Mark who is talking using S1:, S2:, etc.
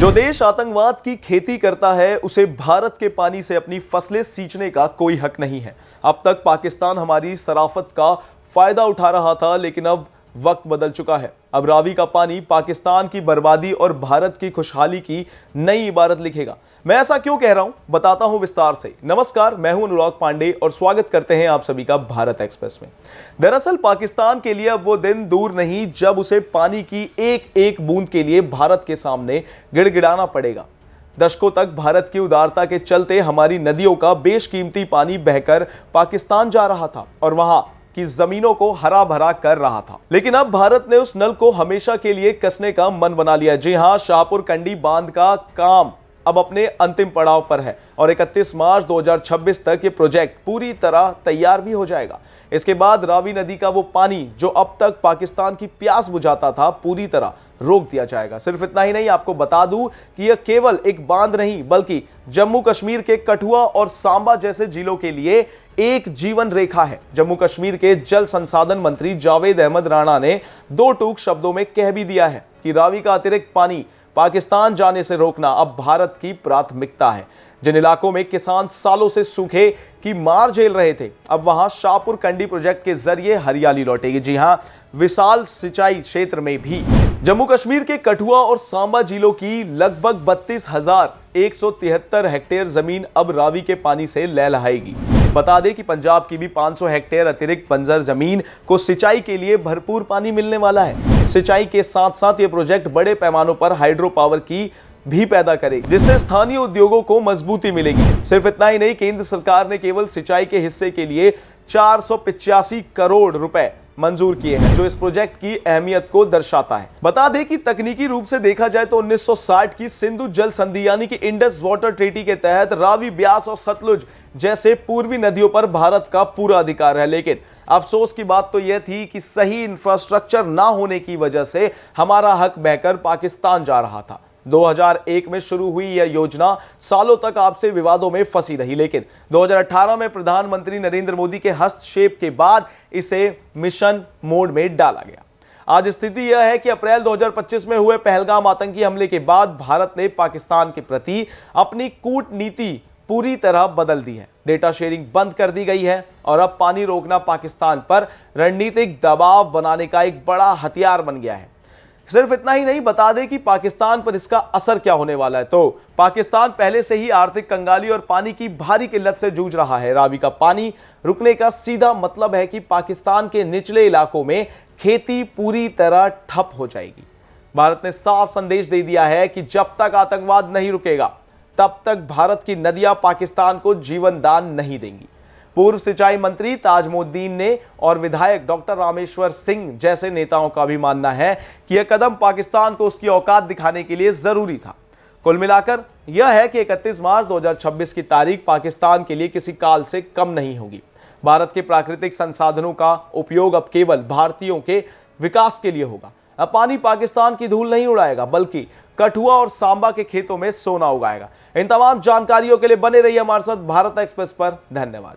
S1: जो देश आतंकवाद की खेती करता है उसे भारत के पानी से अपनी फसलें सींचने का कोई हक नहीं है। अब तक पाकिस्तान हमारी शराफत का फायदा उठा रहा था, लेकिन अब वक्त बदल चुका है। अब रावी का पानी पाकिस्तान की बर्बादी और भारत की खुशहाली की नई इबारत लिखेगा। मैं ऐसा क्यों कह रहा हूं, बताता हूं विस्तार से। नमस्कार, मैं हूं अनुराग पांडे और स्वागत करते हैं आप सभी का भारत एक्सप्रेस में। दरअसल पाकिस्तान के लिए अब वो दिन दूर नहीं जब उसे पानी की एक एक बूंद के लिए भारत के सामने गिड़गिड़ाना पड़ेगा। दशकों तक भारत की उदारता के चलते हमारी नदियों का बेशकीमती पानी बहकर पाकिस्तान जा रहा था और वहां की जमीनों को हरा भरा कर रहा था। लेकिन अब भारत ने उस नल को हमेशा के लिए कसने का मन बना लिया। जी हां, शाहपुर कंडी बांध का काम अब अपने अंतिम पड़ाव पर है और 31 मार्च 2026 तक ये प्रोजेक्ट पूरी तरह तैयार भी हो जाएगा। इसके बाद रावी नदी का वो पानी जो अब तक पाकिस्तान की प्यास बुझाता था, पूरी तरह रोक दिया जाएगा। सिर्फ इतना ही नहीं, आपको बता दूं कि यह केवल एक बांध नहीं बल्कि जम्मू कश्मीर के कठुआ और सांबा जैसे जिलों के लिए एक जीवन रेखा है। जम्मू कश्मीर के जल संसाधन मंत्री जावेद अहमद राणा ने दो टूक शब्दों में कह भी दिया है कि रावी का अतिरिक्त पानी पाकिस्तान जाने से रोकना अब भारत की प्राथमिकता है। जिन इलाकों में किसान सालों से सूखे की मार झेल रहे थे, अब वहां शाहपुर कंडी प्रोजेक्ट के जरिए हरियाली लौटेगी। जी हां, विशाल सिंचाई क्षेत्र में भी। जम्मू कश्मीर के कठुआ और सांबा जिलों की लगभग 32,173 हेक्टेयर जमीन अब रावी के पानी से लहलहाएगी। बता दें कि पंजाब की भी 500 हेक्टेयर अतिरिक्त बंजर जमीन को सिंचाई के लिए भरपूर पानी मिलने वाला है। सिंचाई के साथ साथ ये प्रोजेक्ट बड़े पैमानों पर हाइड्रो पावर की भी पैदा करेगी, जिससे स्थानीय उद्योगों को मजबूती मिलेगी। सिर्फ इतना ही नहीं, केंद्र सरकार ने केवल सिंचाई के हिस्से के लिए 485 करोड़ रुपए मंजूर किए हैं, जो इस प्रोजेक्ट की अहमियत को दर्शाता है। बता दें कि तकनीकी रूप से देखा जाए तो 1960 की सिंधु जल संधि यानी कि इंडस वाटर ट्रीटी के तहत रावी, ब्यास और सतलुज जैसे पूर्वी नदियों पर भारत का पूरा अधिकार है। लेकिन अफसोस की बात तो यह थी कि सही इंफ्रास्ट्रक्चर ना होने की वजह से हमारा हक बहकर पाकिस्तान जा रहा था। 2001 में शुरू हुई यह योजना सालों तक आपसी विवादों में फंसी रही, लेकिन 2018 में प्रधानमंत्री नरेंद्र मोदी के हस्तक्षेप के बाद इसे मिशन मोड में डाला गया। आज स्थिति यह है कि अप्रैल 2025 में हुए पहलगाम आतंकी हमले के बाद भारत ने पाकिस्तान के प्रति अपनी कूटनीति पूरी तरह बदल दी है। डेटा शेयरिंग बंद कर दी गई है और अब पानी रोकना पाकिस्तान पर रणनीतिक दबाव बनाने का एक बड़ा हथियार बन गया है। सिर्फ इतना ही नहीं, बता दें कि पाकिस्तान पर इसका असर क्या होने वाला है। तो पाकिस्तान पहले से ही आर्थिक कंगाली और पानी की भारी किल्लत से जूझ रहा है। रावी का पानी रुकने का सीधा मतलब है कि पाकिस्तान के निचले इलाकों में खेती पूरी तरह ठप हो जाएगी। भारत ने साफ संदेश दे दिया है कि जब तक आतंकवाद नहीं रुकेगा, तब तक भारत की नदियां पाकिस्तान को जीवन दान नहीं देंगी। पूर्व सिंचाई मंत्री ताजमुद्दीन ने और विधायक डॉक्टर रामेश्वर सिंह जैसे नेताओं का भी मानना है कि यह कदम पाकिस्तान को उसकी औकात दिखाने के लिए जरूरी था। कुल मिलाकर यह है कि 31 मार्च 2026 की तारीख पाकिस्तान के लिए किसी काल से कम नहीं होगी। भारत के प्राकृतिक संसाधनों का उपयोग अब केवल भारतीयों के विकास के लिए होगा। अब पानी पाकिस्तान की धूल नहीं उड़ाएगा, बल्कि कठुआ और सांबा के खेतों में सोना उगाएगा। इन तमाम जानकारियों के लिए बने रहिए हमारे साथ भारत एक्सप्रेस पर। धन्यवाद।